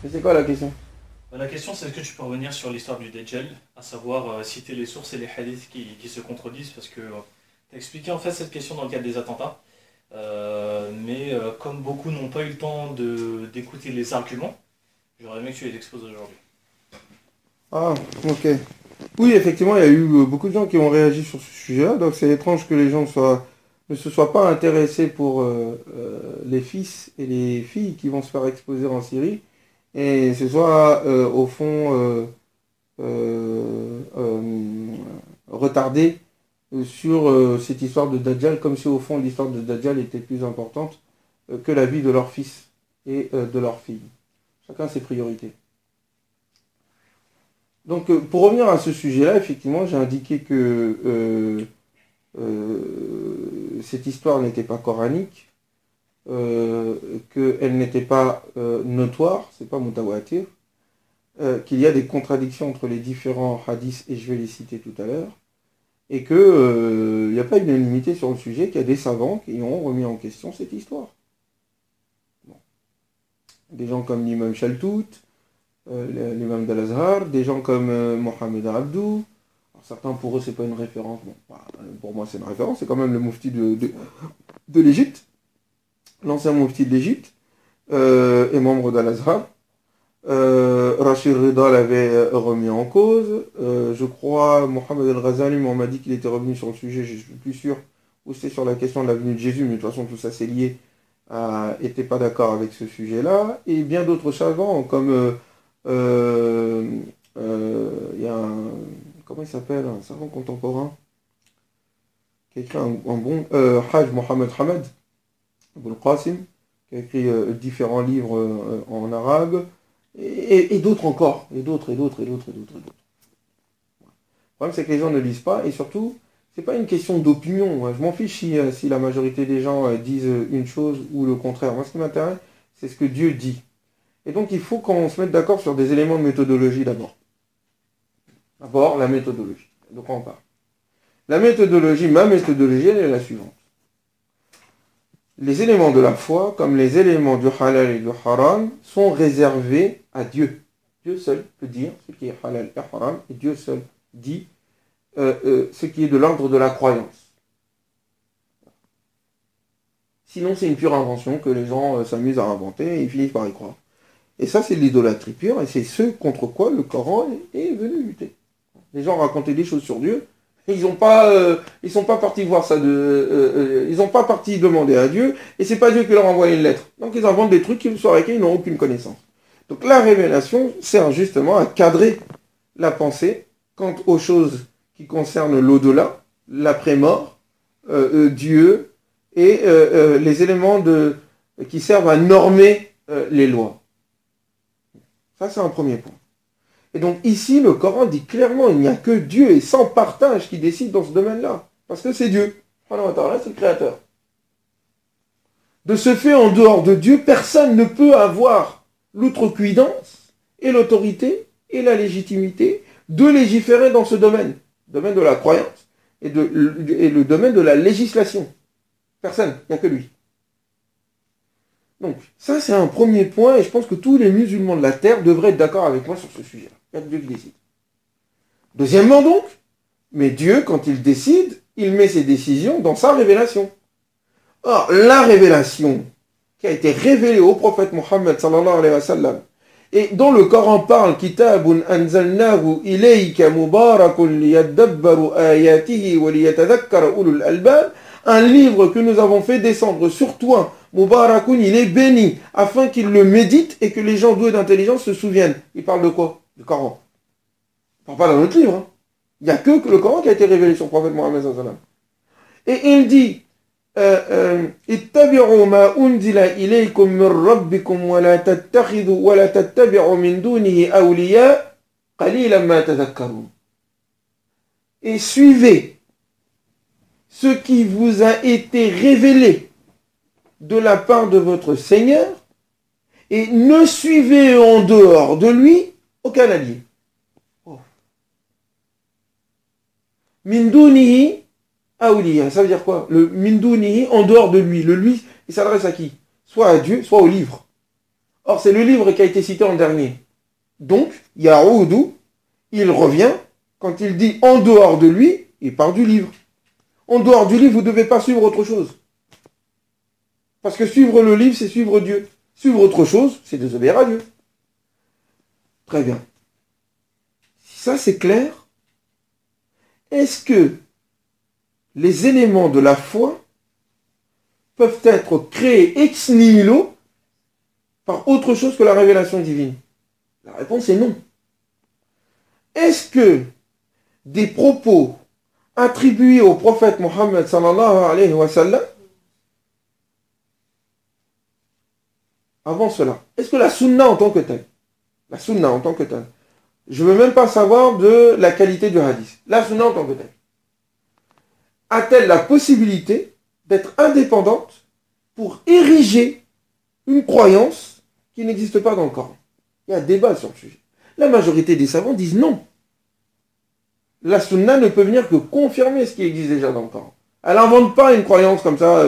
Mais c'est quoi la question? La question, c'est est-ce que tu peux revenir sur l'histoire du Dajjal, à savoir citer les sources et les hadiths qui se contredisent, parce que tu as expliqué en fait cette question dans le cadre des attentats, mais comme beaucoup n'ont pas eu le temps d'écouter les arguments, j'aurais aimé que tu les exposes aujourd'hui. Ah, ok. Oui, effectivement, il y a eu beaucoup de gens qui ont réagi sur ce sujet-là, donc c'est étrange que les gens ne se soient pas intéressés pour les fils et les filles qui vont se faire exposer en Syrie, et ce soit au fond retardés sur cette histoire de Dajjal, comme si au fond l'histoire de Dajjal était plus importante que la vie de leur fils et de leur fille. Chacun ses priorités. Donc pour revenir à ce sujet-là, effectivement, j'ai indiqué que cette histoire n'était pas coranique, qu'elle n'était pas notoire, c'est pas mutawatir, qu'il y a des contradictions entre les différents hadiths, et je vais les citer tout à l'heure, et qu'il n'y a pas unanimité sur le sujet, qu'il y a des savants qui ont remis en question cette histoire. Bon. Des gens comme l'imam Shaltout, l'imam d'Al-Azhar, des gens comme Mohamed Abdou. Alors, certains pour eux c'est pas une référence, bon, bah, pour moi c'est une référence, c'est quand même le mufti de l'Égypte, l'ancien mufti de l'Égypte, et membre d'Al-Azhar. Rachid Rida l'avait remis en cause. Je crois, Mohamed El-Ghazali m'a dit qu'il était revenu sur le sujet, je suis plus sûr, ou c'est sur la question de la venue de Jésus, mais de toute façon tout ça c'est lié, n'était pas d'accord avec ce sujet-là. Et bien d'autres savants, comme il y a un, comment il s'appelle, un savant contemporain, qui a écrit un bon, Hajj Mohamed Hamad, Abul Qasim, qui a écrit différents livres en arabe, et d'autres encore, et d'autres. Le problème, c'est que les gens ne lisent pas, et surtout, c'est pas une question d'opinion. Je m'en fiche si la majorité des gens disent une chose ou le contraire. Moi, ce qui m'intéresse, c'est ce que Dieu dit. Et donc, il faut qu'on se mette d'accord sur des éléments de méthodologie d'abord. D'abord, la méthodologie. De quoi on parle? La méthodologie, ma méthodologie, elle est la suivante. Les éléments de la foi, comme les éléments du halal et du haram, sont réservés à Dieu. Dieu seul peut dire ce qui est halal et haram, et Dieu seul dit ce qui est de l'ordre de la croyance. Sinon, c'est une pure invention que les gens s'amusent à inventer et ils finissent par y croire. Et ça, c'est de l'idolâtrie pure, et c'est ce contre quoi le Coran est venu lutter. Les gens racontaient des choses sur Dieu, et ils sont pas partis voir ça ils n'ont pas parti demander à Dieu, et c'est pas Dieu qui leur a envoyé une lettre. Donc ils inventent des trucs sur lesquels ils n'ont aucune connaissance. Donc la révélation sert justement à cadrer la pensée quant aux choses qui concernent l'au-delà, l'après-mort, Dieu, et les éléments qui servent à normer les lois. Ça, c'est un premier point. Et donc ici, le Coran dit clairement, il n'y a que Dieu et sans partage qui décide dans ce domaine-là. Parce que c'est Dieu. Là, c'est le Créateur. De ce fait, en dehors de Dieu, personne ne peut avoir l'outrecuidance et l'autorité et la légitimité de légiférer dans ce domaine. Le domaine de la croyance et le domaine de la législation. Personne, il n'y a que lui. Donc, ça c'est un premier point, et je pense que tous les musulmans de la terre devraient être d'accord avec moi sur ce sujet. Il y a que Dieu qui décide. Deuxièmement donc, mais Dieu, quand il décide, il met ses décisions dans sa révélation. Or, la révélation qui a été révélée au prophète Mohammed sallallahu alayhi wa sallam, et dont le Coran parle, Kitabun anzalnahu ilayka mubarakun liyadabbaru ayatihi wa liyatadhakkara ulul albab, un livre que nous avons fait descendre sur toi, Mubarakun, il est béni, afin qu'il le médite et que les gens doués d'intelligence se souviennent. Il parle de quoi? Du Coran. Il ne parle pas d'un autre livre. Hein. Il n'y a que le Coran qui a été révélé sur le prophète Mohammed sallallahu alayhi wa sallam. Et il dit, ittabi'u ma unzila ilaykum min rabbikum wa la tattabi'u min dunihi awliya qalilan ma tadhakkarun. Et suivez ce qui vous a été révélé de la part de votre Seigneur, et ne suivez en dehors de lui aucun allié. Oh. Min dunihi awliya, ça veut dire quoi? Le min dunihi, en dehors de lui. Le lui, il s'adresse à qui? Soit à Dieu, soit au livre. Or, c'est le livre qui a été cité en dernier. Donc, Yaoudou, il revient, quand il dit en dehors de lui, il part du livre. En dehors du livre, vous ne devez pas suivre autre chose. Parce que suivre le livre, c'est suivre Dieu. Suivre autre chose, c'est désobéir à Dieu. Très bien. Si ça c'est clair, est-ce que les éléments de la foi peuvent être créés ex nihilo par autre chose que la révélation divine? La réponse est non. Est-ce que des propos attribués au prophète Mohammed sallallahu alayhi wa sallam, avant cela, est-ce que la sunna en tant que telle, je ne veux même pas savoir de la qualité du hadith, la sunna en tant que telle, a-t-elle la possibilité d'être indépendante pour ériger une croyance qui n'existe pas dans le Coran? Il y a un débat sur le sujet. La majorité des savants disent non. La sunna ne peut venir que confirmer ce qui existe déjà dans le Coran. Elle n'invente pas une croyance comme ça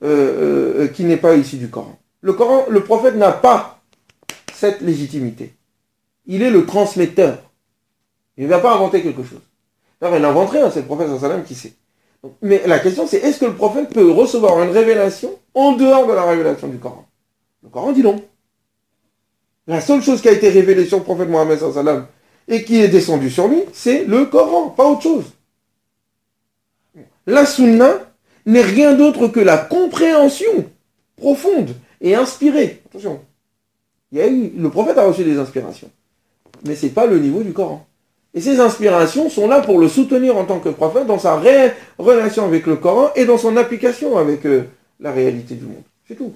qui n'est pas issue du Coran. Le prophète n'a pas cette légitimité. Il est le transmetteur. Il ne va pas inventer quelque chose. Alors, il n'invente rien, c'est le prophète sallam qui sait. Mais la question c'est, est-ce que le prophète peut recevoir une révélation en dehors de la révélation du Coran? Le Coran dit non. La seule chose qui a été révélée sur le prophète Mohammed sallam et qui est descendue sur lui, c'est le Coran, pas autre chose. La sunna n'est rien d'autre que la compréhension profonde et inspirée. Attention, le prophète a reçu des inspirations, mais ce n'est pas le niveau du Coran. Et ces inspirations sont là pour le soutenir en tant que prophète dans sa relation avec le Coran et dans son application avec la réalité du monde. C'est tout.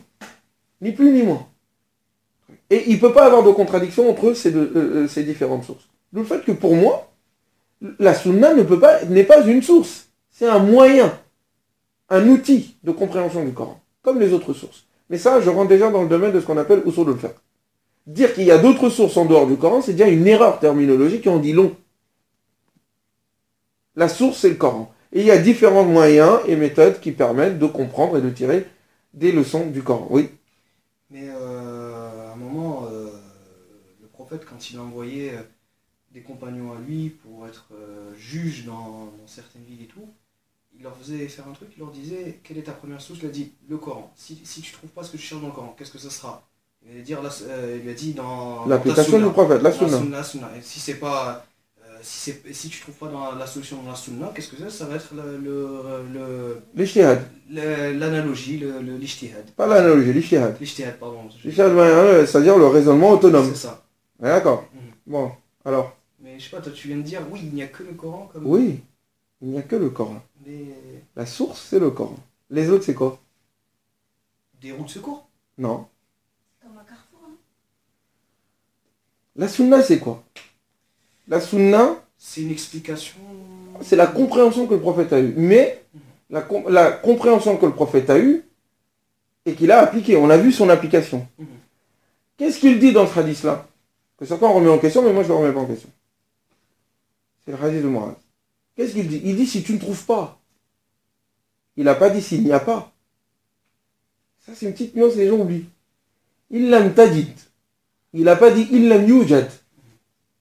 Ni plus ni moins. Et il ne peut pas avoir de contradiction entre ces différentes sources. Le fait que pour moi, la sunna n'est pas une source. C'est un moyen, un outil de compréhension du Coran, comme les autres sources. Mais ça, je rentre déjà dans le domaine de ce qu'on appelle usul al-fiqh. Dire qu'il y a d'autres sources en dehors du Coran, c'est déjà une erreur terminologique et on dit long. La source, c'est le Coran. Et il y a différents moyens et méthodes qui permettent de comprendre et de tirer des leçons du Coran. Oui. Mais à un moment, le prophète, quand il a envoyé des compagnons à lui pour être juges dans certaines villes et tout, il leur faisait faire un truc, il leur disait, quelle est ta première source? Il a dit, le Coran. Si tu ne trouves pas ce que tu cherches dans le Coran, qu'est-ce que ça sera? Il lui a dit dans l'application du prophèt, la sunna. La sunna. Et si c'est pas... si tu trouves pas dans la solution dans la sunna, qu'est-ce que ça va être l'ijtihad. L'analogie, l'ijtihad. Pas l'analogie, l'ijtihad. L'ijtihad, pardon. L'ijtihad, c'est-à-dire le raisonnement autonome. C'est ça. Ouais, d'accord. Bon, alors. Mais je sais pas, toi tu viens de dire, oui, il n'y a que le Coran comme... Oui, il n'y a que le Coran. Mais... La source, c'est le Coran. Les autres, c'est quoi? Des roues de secours? Non. Comme un carrefour, hein. La sunna, c'est quoi? La sunna, c'est une explication... c'est la compréhension que le prophète a eue. Mais la compréhension que le prophète a eue et qu'il a appliquée. On a vu son application. Qu'est-ce qu'il dit dans ce hadith-là? Que certains remettent en question, mais moi je ne le remets pas en question. C'est le hadith de Mu'adh. Qu'est-ce qu'il dit? Il dit si tu ne trouves pas. Il n'a pas dit s'il n'y a pas. Ça c'est une petite nuance, les gens oublient. Il lam tajid. Il n'a pas dit il lam yujad.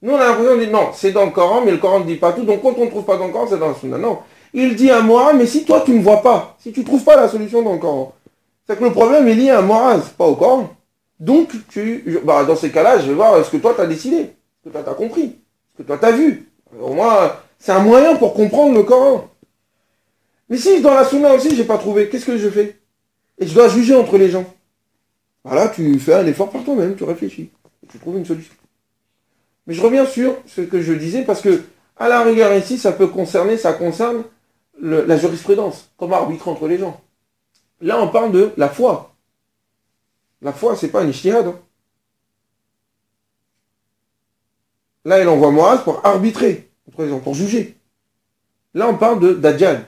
Nous on a l'impression de dire non, c'est dans le Coran, mais le Coran ne dit pas tout, donc quand on ne trouve pas dans le Coran, c'est dans la Sunna. Non. Il dit à Mu'adh, mais si toi tu ne vois pas, si tu ne trouves pas la solution dans le Coran, c'est que le problème est lié à Mu'adh, pas au Coran. Donc, dans ces cas-là, je vais voir ce que toi t'as décidé, ce que toi t'as compris, ce que toi t'as vu. Au moins, c'est un moyen pour comprendre le Coran. Mais si dans la Sunna aussi, j'ai pas trouvé, qu'est-ce que je fais? Et je dois juger entre les gens. Voilà, tu fais un effort par toi-même, tu réfléchis, et tu trouves une solution. Mais je reviens sur ce que je disais, parce que, à la rigueur ici, ça concerne la jurisprudence, comment arbitrer entre les gens. Là, on parle de la foi. La foi, c'est pas un ijtihad. Hein. Là, il envoie Mu'adh pour arbitrer entre les gens, pour juger. Là, on parle de Dajjal.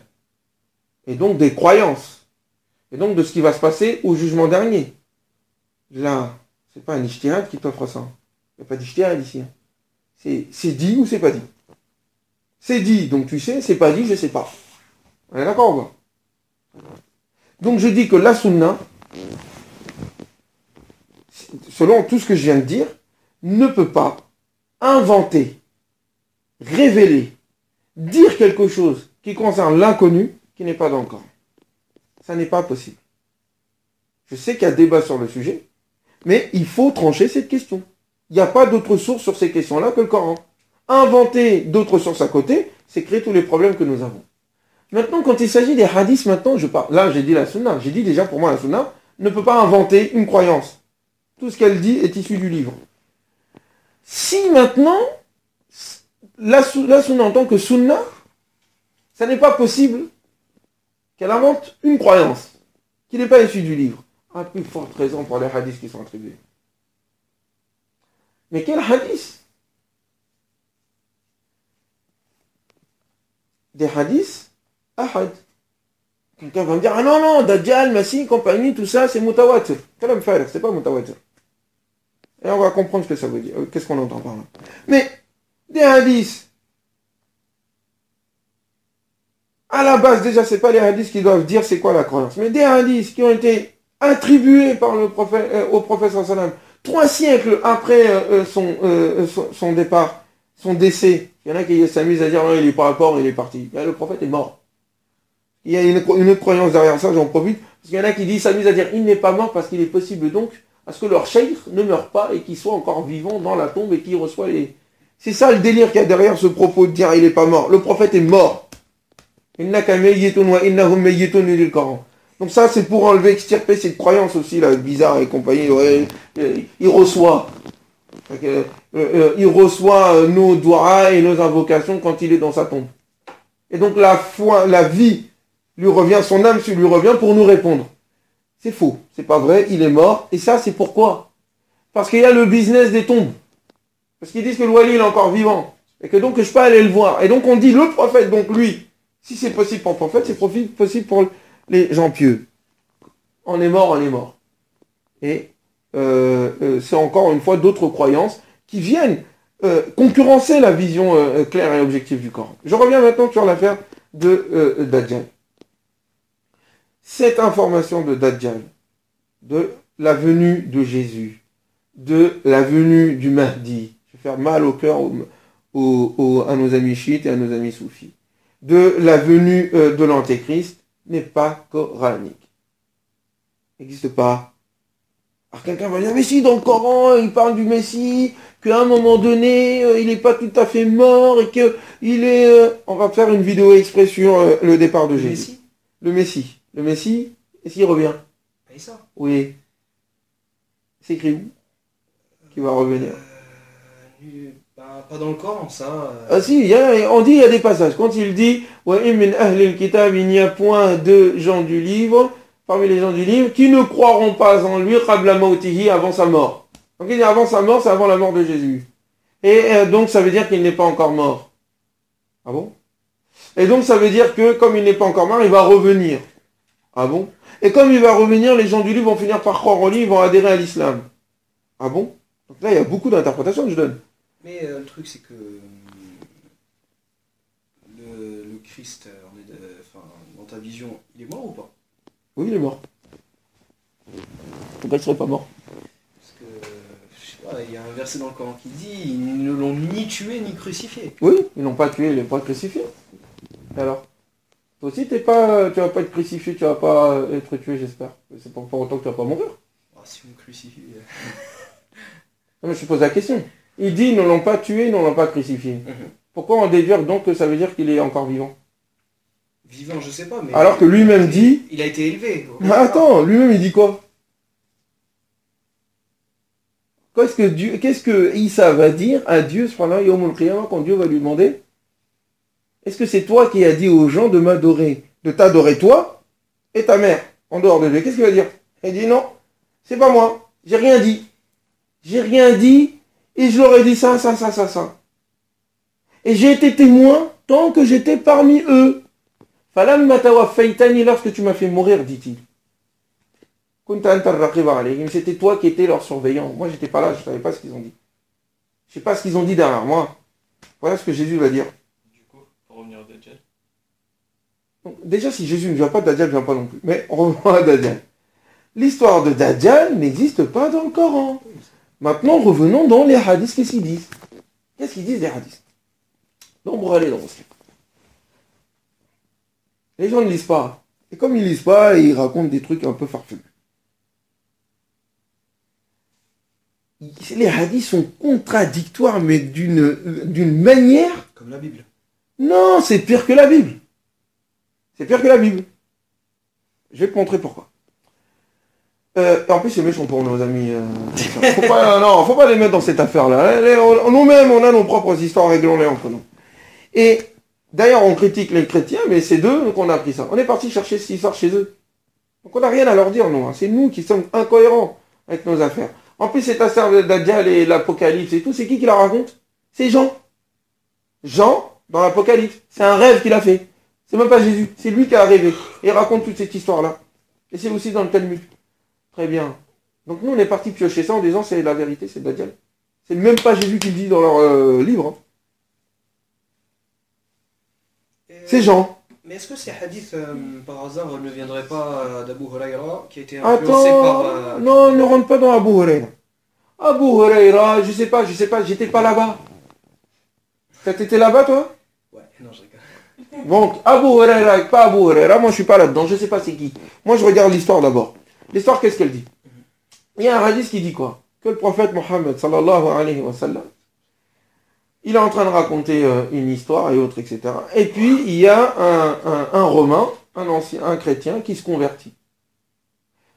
Et donc des croyances. Et donc de ce qui va se passer au jugement dernier. Là, c'est pas un ijtihad qui t'offre ça. Il n'y a pas d'ijtihad ici. Hein. C'est dit ou c'est pas dit. C'est dit, donc tu sais, c'est pas dit, je sais pas. On est d'accord ou pas? Donc je dis que la sunna, selon tout ce que je viens de dire, ne peut pas inventer, révéler, dire quelque chose qui concerne l'inconnu qui n'est pas dans le Coran. Ça n'est pas possible. Je sais qu'il y a débat sur le sujet, mais il faut trancher cette question. Il n'y a pas d'autre source sur ces questions-là que le Coran. Inventer d'autres sources à côté, c'est créer tous les problèmes que nous avons. Maintenant, quand il s'agit des hadiths, maintenant, je parle. Là, j'ai dit la sunna. J'ai dit déjà, pour moi, la sunna ne peut pas inventer une croyance. Tout ce qu'elle dit est issu du livre. Si maintenant, la sunna en tant que sunna, ça n'est pas possible qu'elle invente une croyance qui n'est pas issue du livre. À plus forte raison pour les hadiths qui sont attribués. Mais quel hadith? Des hadiths ahad. Quelqu'un va me dire, ah non, non, Dajjal, Masih, compagnie, tout ça, c'est mutawatir. Kalam farigh, c'est pas mutawatir. Et on va comprendre ce que ça veut dire. Qu'est-ce qu'on entend par là. Mais, des hadiths, à la base, déjà, c'est pas les hadiths qui doivent dire c'est quoi la croyance. Mais des hadiths qui ont été attribués par le prophète, au prophète sallam, 3 siècles après son départ, son décès. Il y en a qui s'amusent à dire, non, il est pas mort, il est parti. Le prophète est mort. Il y a une autre croyance derrière ça, j'en profite. Parce qu'il y en a qui s'amusent à dire, il n'est pas mort parce qu'il est possible donc à ce que leur cheikh ne meure pas et qu'il soit encore vivant dans la tombe et qu'il reçoit les... C'est ça le délire qu'il y a derrière ce propos de dire, il n'est pas mort. Le prophète est mort. Innaka mayyitun wa innahum mayyitun lil Coran. Donc ça, c'est pour enlever, extirper cette croyance aussi, là, bizarre et compagnie. Ouais, il reçoit. Il reçoit nos doigts et nos invocations quand il est dans sa tombe. Et donc la foi, la vie lui revient, son âme lui revient pour nous répondre. C'est faux, c'est pas vrai, il est mort. Et ça, c'est pourquoi? Parce qu'il y a le business des tombes. Parce qu'ils disent que le wali, il est encore vivant. Et que donc, je peux aller le voir. Et donc, on dit le prophète, donc lui, si c'est possible pour le prophète, c'est possible pour les gens pieux. On est mort, on est mort. Et c'est encore une fois d'autres croyances qui viennent concurrencer la vision claire et objective du Coran. Je reviens maintenant sur l'affaire de Dajjal. Cette information de Dajjal, de la venue de Jésus, de la venue du Mahdi, je vais faire mal au cœur à nos amis chiites et à nos amis soufis, de la venue de l'Antéchrist, n'est pas coranique. N'existe pas. Alors quelqu'un va dire, mais si, dans le Coran, il parle du Messie, qu'à un moment donné, il n'est pas tout à fait mort, et qu'il est... On va faire une vidéo exprès sur le départ de Jésus. Le Messie. Le Messie, est-ce qu'il revient? Isa. Oui. C'est écrit où? Qui va revenir? Pas dans le Coran, ça. Ah si, on dit, il y a des passages. Quand il dit, wa min ahlil kitab, il n'y a point de gens du livre, parmi les gens du livre, qui ne croiront pas en lui, qabla mautihi, avant sa mort. Donc il dit avant sa mort, c'est avant la mort de Jésus. Et donc ça veut dire qu'il n'est pas encore mort. Ah bon? Et donc ça veut dire que comme il n'est pas encore mort, il va revenir. Ah bon? Et comme il va revenir, les gens du livre vont finir par croire en lui, ils vont adhérer à l'islam. Ah bon? Donc là, il y a beaucoup d'interprétations que je donne. Mais le truc, c'est que le Christ, dans ta vision, il est mort ou pas? Oui, il est mort. Pourquoi il serait pas mort? Parce que, je sais pas, il y a un verset dans le Coran qui dit, ils ne l'ont ni tué ni crucifié. Oui, ils l'ont pas tué, ils l'ont pas crucifié. Et alors? Toi aussi, tu vas pas être crucifié, tu vas pas être tué, j'espère. C'est pas pour autant que tu vas pas mourir. Ah, si vous me crucifiez... Non, mais je te pose la question. Il dit, ils ne l'ont pas tué, ils ne l'ont pas crucifié. Pourquoi on déduire donc que ça veut dire qu'il est encore vivant? Vivant, je sais pas, mais... Alors que lui-même dit... Il a été élevé. Mais attends, lui-même il dit quoi? Qu'est-ce que Isa va dire à Dieu, quand Dieu va lui demander, est-ce que c'est toi qui as dit aux gens de m'adorer, de t'adorer toi et ta mère, en dehors de Dieu? Qu'est-ce qu'il va dire? Il dit non, c'est pas moi, j'ai rien dit. J'ai rien dit, et je leur ai dit ça. Et j'ai été témoin tant que j'étais parmi eux. Falamma tawaffaytani, lorsque tu m'as fait mourir, dit-il. Kunta anta ar-raqib alayhim, c'était toi qui étais leur surveillant. Moi, j'étais pas là, je savais pas ce qu'ils ont dit. Je sais pas ce qu'ils ont dit derrière moi. Voilà ce que Jésus va dire. Du coup, pour revenir au Dajjal. Donc, déjà, si Jésus ne vient pas, Dajjal ne vient pas non plus. Mais on revoit à Dajjal. L'histoire de Dajjal n'existe pas dans le Coran. Maintenant, revenons dans les hadiths, qu'est-ce qu'ils disent? Qu'est-ce qu'ils disent les hadiths? Donc, pour aller dans Muslim. Les gens ne lisent pas. Et comme ils ne lisent pas, ils racontent des trucs un peu farfelus. Les hadiths sont contradictoires, mais d'une manière... Comme la Bible. Non, c'est pire que la Bible. C'est pire que la Bible. Je vais te montrer pourquoi. En plus, c'est méchant pour nos amis. Faut pas les mettre dans cette affaire-là. Nous-mêmes, on a nos propres histoires, réglons-les entre nous. Et d'ailleurs, on critique les chrétiens, mais c'est d'eux qu'on a appris ça. On est parti chercher cette histoire chez eux. Donc on n'a rien à leur dire, nous. Hein. C'est nous qui sommes incohérents avec nos affaires. En plus, cette affaire de Dajjal et l'Apocalypse et tout, c'est qui la raconte? C'est Jean. Jean, dans l'Apocalypse. C'est un rêve qu'il a fait. C'est même pas Jésus. C'est lui qui a rêvé. Et il raconte toute cette histoire-là. Et c'est aussi dans le Talmud. Très bien. Donc nous, on est parti piocher ça en disant c'est la vérité, c'est Dajjal. C'est même pas Jésus qui le dit dans leur livre. Hein. C'est Jean. Mais est-ce que ces hadiths, par hasard, ne viendraient pas d'Abu Huraira, qui a été influencé par... Non, ne rentre pas dans Abu Huraira. Abu Huraira, je sais pas, j'étais pas là-bas. T'étais là-bas, toi? Ouais, non, je rigole. Donc, Abu Huraira, pas Abu Huraira, moi je suis pas là-dedans, je sais pas c'est qui. Moi je regarde l'histoire d'abord. L'histoire, qu'est-ce qu'elle dit? Il y a un hadith qui dit quoi? Que le prophète Mohammed, sallallahu alayhi wa sallam, il est en train de raconter une histoire et autres, etc. Et puis, il y a un Romain, un chrétien, qui se convertit.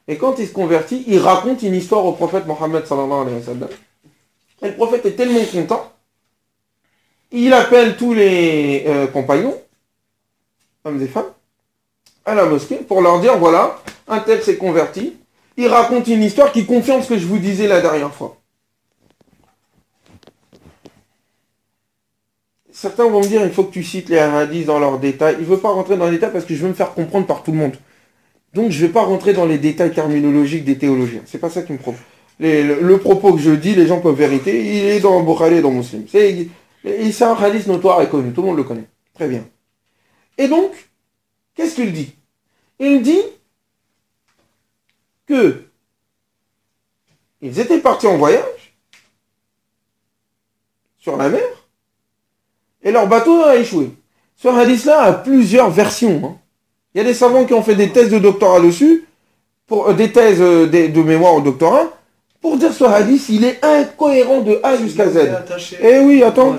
Et quand il se convertit, il raconte une histoire au prophète Mohammed, sallallahu alayhi wa sallam. Et le prophète est tellement content, il appelle tous les compagnons, hommes et femmes, à la mosquée, pour leur dire, voilà, un tel s'est converti, il raconte une histoire qui confirme ce que je vous disais la dernière fois. Certains vont me dire, il faut que tu cites les hadiths dans leurs détails. Je ne veux pas rentrer dans les détails parce que je veux me faire comprendre par tout le monde. Donc je ne vais pas rentrer dans les détails terminologiques des théologiens. C'est pas ça qui me propose. Le propos que je dis, les gens peuvent vérifier, il est dans Bukhari et dans Muslim. C'est un hadith notoire et connu, tout le monde le connaît. Très bien. Et donc, qu'est-ce qu'il dit? Il dit que ils étaient partis en voyage sur la mer et leur bateau a échoué. Ce hadith-là a plusieurs versions. Hein. Il y a des savants qui ont fait des thèses de doctorat dessus, des thèses de mémoire au doctorat, pour dire ce hadith, il est incohérent de A jusqu'à Z. Eh oui, attends.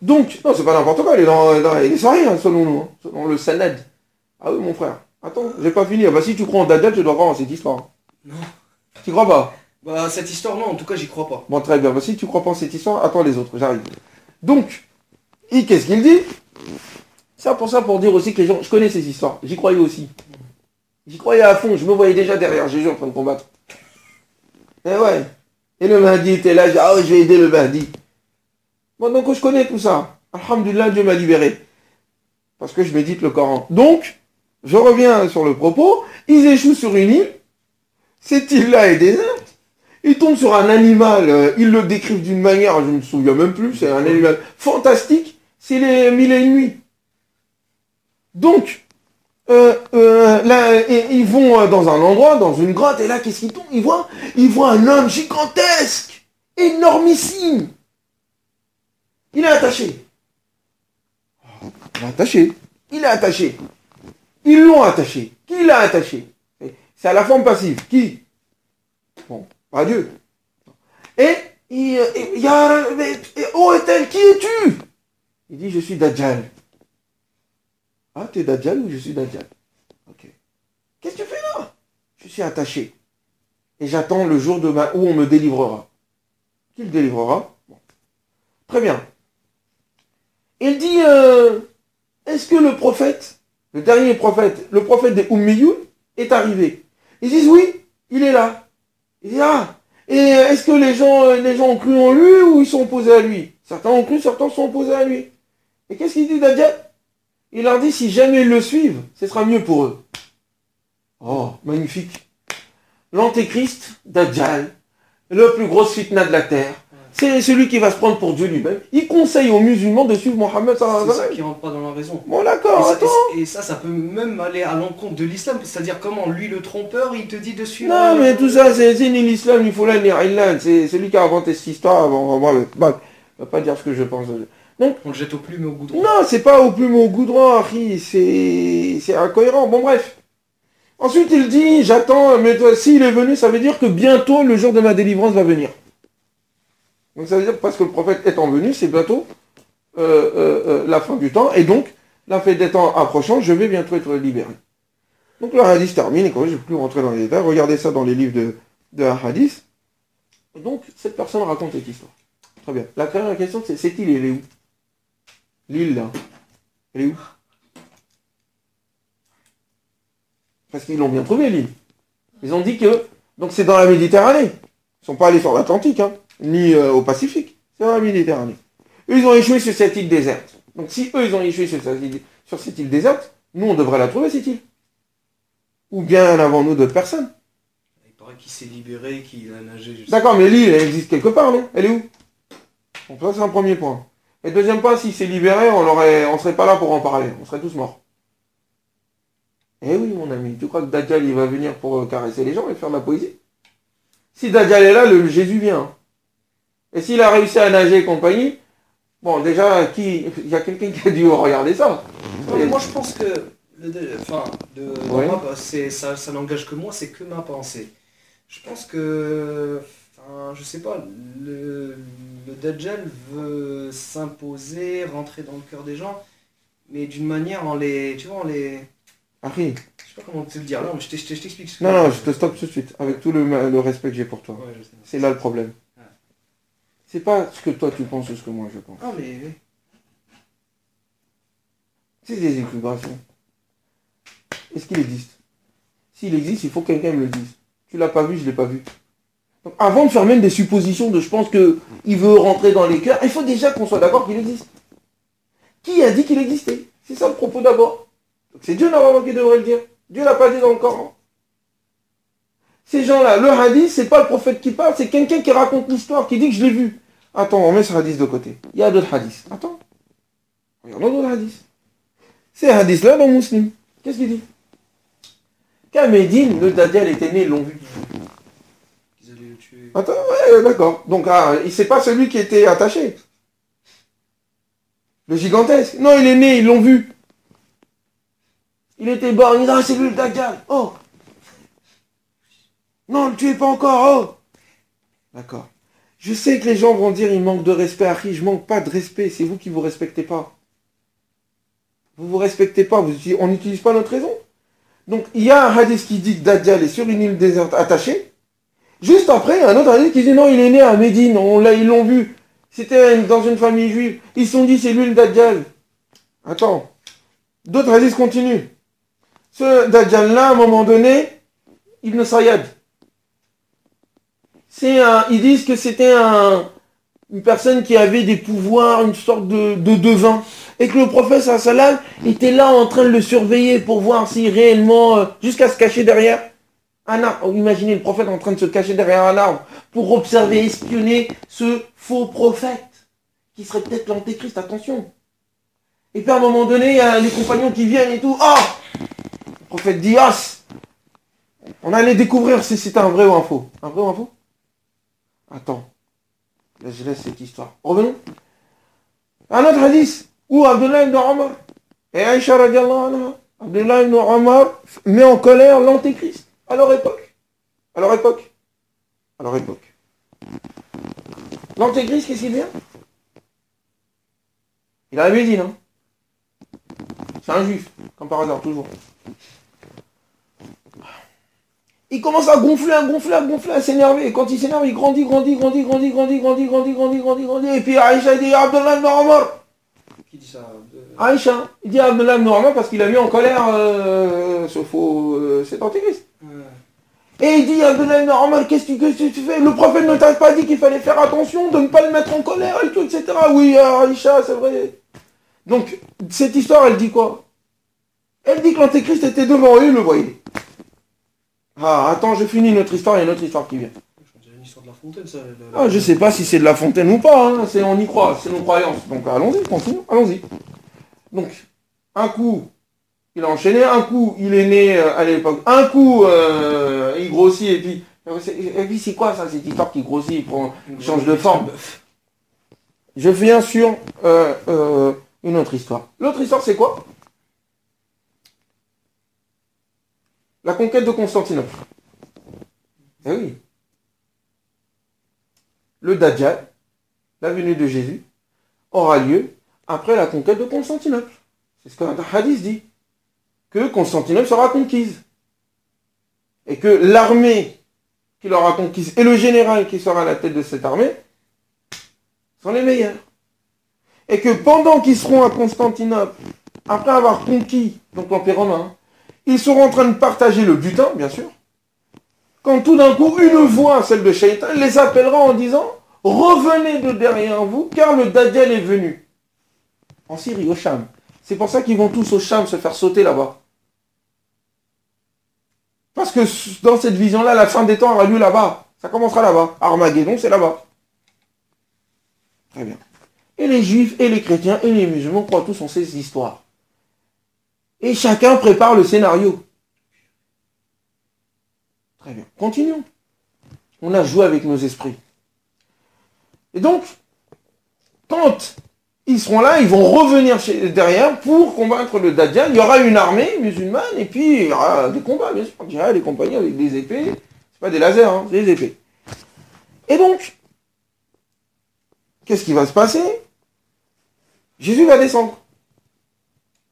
Donc, non, c'est pas n'importe quoi, il est sérieux, hein, selon nous, hein, selon le sanad. Ah oui, mon frère. Attends, j'ai pas fini. Bah si tu crois en Dajjal, tu dois croire en cette histoire. Non. Tu crois pas? Bah cette histoire, non, en tout cas, j'y crois pas. Bon, très bien. Bah si tu crois pas en cette histoire, attends les autres, j'arrive. Donc, qu'est-ce qu'il dit? Ça pour dire aussi que les gens... Je connais ces histoires, j'y croyais aussi. J'y croyais à fond, je me voyais déjà derrière Jésus en train de combattre. Et ouais. Et le Mahdi était là, je vais aider le Mahdi. Bon, donc je connais tout ça. Alhamdulillah, Dieu m'a libéré. Parce que je médite le Coran. Donc, je reviens sur le propos. Ils échouent sur une île. Cette île-là est déserte. Ils tombent sur un animal. Ils le décrivent d'une manière, je ne me souviens même plus. C'est un animal fantastique. C'est les 1001 nuits. Donc, là, ils vont dans un endroit, dans une grotte. Et là, qu'est-ce qu'ils tombent? Ils voient un homme gigantesque. Énormissime. Il est attaché. Il est attaché. Ils l'ont attaché. Qui l'a attaché? C'est à la forme passive. Qui? Bon, pas Dieu. Et il y a... Oh, est-elle? Qui es-tu? Il dit, je suis Dajjal. Ah, t'es Dajjal ou je suis Dajjal? Ok. Qu'est-ce que tu fais là? Je suis attaché. Et j'attends le jour où on me délivrera. Qui le délivrera? Bon. Très bien. Il dit, est-ce que le prophète, le dernier prophète, le prophète des Ummiyoun, est arrivé? Ils disent oui, il est là. Il dit et est-ce que les gens ont cru en lui ou ils sont opposés à lui? Certains ont cru, certains sont opposés à lui. Et qu'est-ce qu'il dit Dajjal? Il leur dit si jamais ils le suivent, ce sera mieux pour eux. Oh, magnifique. L'antéchrist, Dajjal, le plus gros fitna de la terre, C'est celui qui va se prendre pour Dieu lui-même. Il conseille aux musulmans de suivre Mohammed sallallahu C'est alayhi wa ça sallam. qui rentre pas dans la raison. Bon d'accord, attends. Et ça peut même aller à l'encontre de l'islam. C'est-à-dire comment lui, le trompeur, il te dit de suivre... Non mais tout ça, c'est ni l'islam, ni Fulan, ni Illan. C'est celui qui a inventé cette histoire. Bon, je vais pas dire ce que je pense. Donc, On le jette au plume et au goudron. non, c'est pas au plume au goudron, Harry. C'est incohérent. Bon bref. Ensuite il dit, j'attends, mais toi, s'il est venu, ça veut dire que bientôt le jour de ma délivrance va venir. Donc ça veut dire que parce que le prophète étant venu, c'est bientôt la fin du temps, et donc, la fin des temps approchant, je vais bientôt être libéré. Donc le hadith termine, et quand je ne vais plus rentrer dans les détails, regardez ça dans les livres de hadith. Et donc, cette personne raconte cette histoire. Très bien. La première question, c'est cette île, elle est où? L'île, là. Elle est où? Parce qu'ils l'ont bien trouvé, l'île. Ils ont dit que... Donc c'est dans la Méditerranée. Ils ne sont pas allés sur l'Atlantique, hein, ni au Pacifique. C'est dans la Méditerranée. Eux, ils ont échoué sur cette île déserte. Donc si eux, ils ont échoué sur cette île déserte, nous, on devrait la trouver, cette île. Ou bien avant nous d'autres personnes. Il paraît qu'il s'est libéré, qu'il a nagé... je sais D'accord, mais l'île, elle existe quelque part, non? Elle est où? Donc ça, c'est un premier point. Et deuxième point, s'il s'est libéré, on serait pas là pour en parler. On serait tous morts. Eh oui, mon ami, tu crois que Dajjal, il va venir pour caresser les gens et faire de la poésie? Si Dajjal est là, le Jésus vient. Et s'il a réussi à nager et compagnie, bon, déjà, il y a quelqu'un qui a dû regarder ça. pas. Non, moi je pense que... Ouais. Ça n'engage que moi, c'est que ma pensée. Je pense que... Enfin, je sais pas, le Dajjal veut s'imposer, rentrer dans le cœur des gens, mais d'une manière en les... Tu vois, en les... Harry, Je sais pas comment te le dire, non, mais je t'explique. non, je te stoppe tout de suite, avec tout le respect que j'ai pour toi. Ouais, je sais. C'est là le problème. Ouais. C'est pas ce que toi tu penses ou ce que moi je pense. Ah, mais... C'est des élucubrations. Est-ce qu'il existe? S'il existe, il faut que quelqu'un me le dise. Tu l'as pas vu, je l'ai pas vu. Donc, avant de faire même des suppositions de je pense qu'il veut rentrer dans les cœurs, il faut déjà qu'on soit d'accord qu'il existe. Qui a dit qu'il existait? C'est ça le propos d'abord. Donc c'est Dieu normalement qui devrait le dire. Dieu l'a pas dit dans le Coran. Ces gens-là, le hadith, c'est pas le prophète qui parle, c'est quelqu'un qui raconte l'histoire, qui dit que je l'ai vu. Attends, on met ce hadith de côté. Il y a d'autres hadiths. Attends. Regardons d'autres hadiths. Ces hadiths-là dans Muslim. Qu'est-ce qu'il dit? Qu'à Médine, le Dajjal était né, ils l'ont vu. Ils allaient le tuer. Attends, ouais, d'accord. Donc, c'est pas celui qui était attaché. Le gigantesque. Non, il est né, ils l'ont vu. Il était bas, il dit, ah, c'est lui le Dajjal. Oh. Non, ne le tuez pas encore, oh. D'accord. Je sais que les gens vont dire, il manque de respect, Harry. Je manque pas de respect, c'est vous qui vous respectez pas. Vous vous respectez pas, on n'utilise pas notre raison. Donc, il y a un hadith qui dit que Dajjal est sur une île déserte attachée. Juste après, il y a un autre hadith qui dit non, il est né à Médine, ils l'ont vu. C'était dans une famille juive. Ils se sont dit, c'est lui le Dajjal. Attends. D'autres hadiths continuent. Ce Dajjal-là, à un moment donné, Ibn Sayyad. Ils disent que c'était une personne qui avait des pouvoirs, une sorte de devin. Et que le prophète sallam était là en train de le surveiller pour voir si réellement, jusqu'à se cacher derrière un arbre. Imaginez le prophète en train de se cacher derrière un arbre pour observer, espionner ce faux prophète, qui serait peut-être l'antéchrist, attention. Et puis à un moment donné, il y a les compagnons qui viennent et tout. Ah, le prophète dit, ah, on allait découvrir si c'était un vrai ou un faux. Un vrai ou un faux? Attends, là je laisse cette histoire. Revenons. Un autre hadith. Où Abdullah ibn Omar et Aïcha radiallahu anha, Abdullah ibn Omar met en colère l'antéchrist à leur époque. L'antéchrist, qu'est-ce qu'il vient? Il a la Médine, hein. C'est un juif, comme par hasard, toujours. Il commence à gonfler, à s'énerver. Et quand il s'énerve, il grandit. Et puis Aïcha dit Abdullah ibn Omar. Qui dit ça? Aïcha, il dit à Abdullah ibn Omar parce qu'il a mis en colère cet antéchrist. Et il dit à Abdullah ibn Omar, qu'est-ce que tu fais? Le prophète ne t'a pas dit qu'il fallait faire attention, de ne pas le mettre en colère et tout, etc. Oui, Aïcha, c'est vrai. Donc, cette histoire, elle dit quoi? Elle dit que l'antéchrist était devant eux, il le voyait. Ah, attends, je finis notre histoire, il y a une autre histoire qui vient. l'histoire de la fontaine, ça. Ah, je sais pas si c'est de la fontaine ou pas, hein. On y croit, c'est nos croyances. Donc allons-y, continuons, allons-y. Donc, un coup, il a enchaîné, un coup, il est né à l'époque, un coup, il grossit, et puis c'est quoi ça, cette histoire qui grossit, il change de forme. Je viens sur une autre histoire. L'autre histoire, c'est quoi? La conquête de Constantinople. Eh oui. Le Dajjal, la venue de Jésus, aura lieu après la conquête de Constantinople. C'est ce qu'un hadith dit. Que Constantinople sera conquise. Et que l'armée qui l'aura conquise et le général qui sera à la tête de cette armée sont les meilleurs. Et que pendant qu'ils seront à Constantinople, après avoir conquis donc l'Empire romain, ils seront en train de partager le butin, bien sûr, quand tout d'un coup, une voix, celle de Shaitan, les appellera en disant « Revenez de derrière vous, car le Dajjal est venu. » En Syrie, au Cham. C'est pour ça qu'ils vont tous au Cham se faire sauter là-bas. Parce que dans cette vision-là, la fin des temps aura lieu là-bas. Ça commencera là-bas. Armageddon, c'est là-bas. Très bien. Et les juifs, et les chrétiens, et les musulmans croient tous en ces histoires. Et chacun prépare le scénario. Très bien. Continuons. On a joué avec nos esprits. Et donc, quand ils seront là, ils vont revenir derrière pour combattre le Dajjal. Il y aura une armée musulmane et puis il y aura des combats, bien sûr. Il y aura des compagnies avec des épées. C'est pas des lasers, hein, c'est des épées. Et donc, qu'est-ce qui va se passer? Jésus va descendre.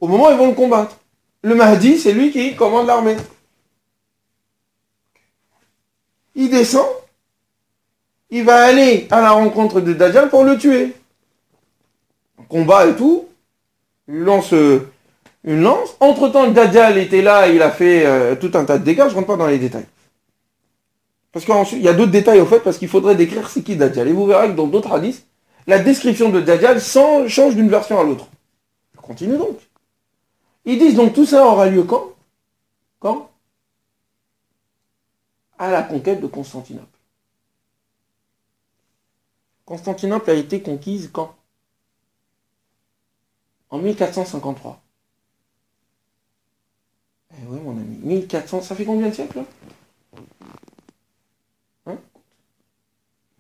Au moment où ils vont le combattre. Le Mahdi, c'est lui qui commande l'armée. Il descend. Il va aller à la rencontre de Dajjal pour le tuer. Combat et tout. Il lance une lance. Entre-temps, le Dajjal était là, il a fait tout un tas de dégâts. Je ne rentre pas dans les détails. Parce qu'il y a d'autres détails, au fait, parce qu'il faudrait décrire c'est qui Dajjal. Et vous verrez que dans d'autres hadiths, la description de Dajjal change d'une version à l'autre. Je continue donc. Ils disent donc tout ça aura lieu quand? Quand? À la conquête de Constantinople. Constantinople a été conquise quand? En 1453. Eh oui, mon ami, 1400, ça fait combien de siècles là? Hein?